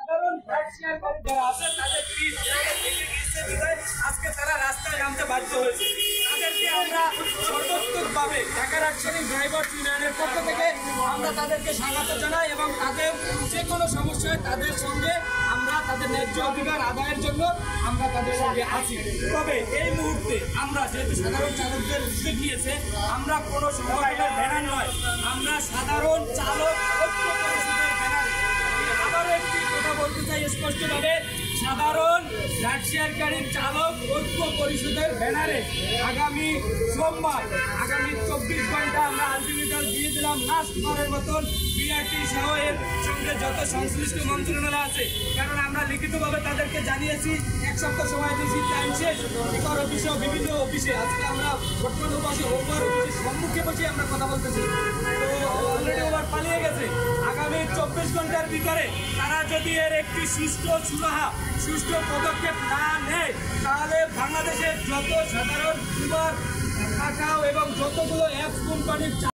কারণ যারা আছেন তাদের আজকে তারা রাস্তায় নামতে বাধ্য হয়েছে। তাদেরকে আমরা সর্বোত্তমভাবে ঢাকা রাজশাহী ড্রাইভার্স ইউনিয়নের পক্ষ থেকে আমরা তাদেরকে স্বাগত জানাই এবং তাদের যে কোনো সমস্যায় তাদের সঙ্গে আমরা তাদের ন্যায্য অধিকার আদায়ের জন্য আমরা তাদের সঙ্গে আছি। তবে এই মুহূর্তে আমরা যেহেতু সাধারণ চালকদের উদ্যোগ নিয়েছে, আমরা কোনো সংগঠনের ব্যানার নয়, আমরা সাধারণ চালক ঐক্য পরিষদের ব্যানারে আবারও একটি কথা বলতে চাই স্পষ্টভাবে, সাধারণ রাজশাহীর চালক ঐক্য পরিষদের ব্যানারে আগামী সোমবার আগামী 24 ঘন্টা আমরা আলটিমেটাম দিয়ে দিলাম লাস্টবারের মতন বিআরটি সহ এর সঙ্গে যত সংশ্লিষ্ট মন্ত্রণালয় আছে। কারণ আমরা লিখিতভাবে তাদেরকে জানিয়েছি, 1 সপ্তাহ সময় দিয়েছি, টাইম শেষ, ইকর অফিসে বিভিন্ন অফিসে আজকে আমরা বর্তমান অফিসের সম্মুখে বসে আমরা কথা বলতেছি। তো অলরেডি ওভার পালিয়ে গেছে। আগামী 24 ঘন্টার ভিতরে তারা যদি এর একটি সুষ্ঠু পদক্ষেপ না নেয়, তাহলে বাংলাদেশের যত সাধারণ উবার, টাকাও এবং যতগুলো অ্যাপস কোম্পানির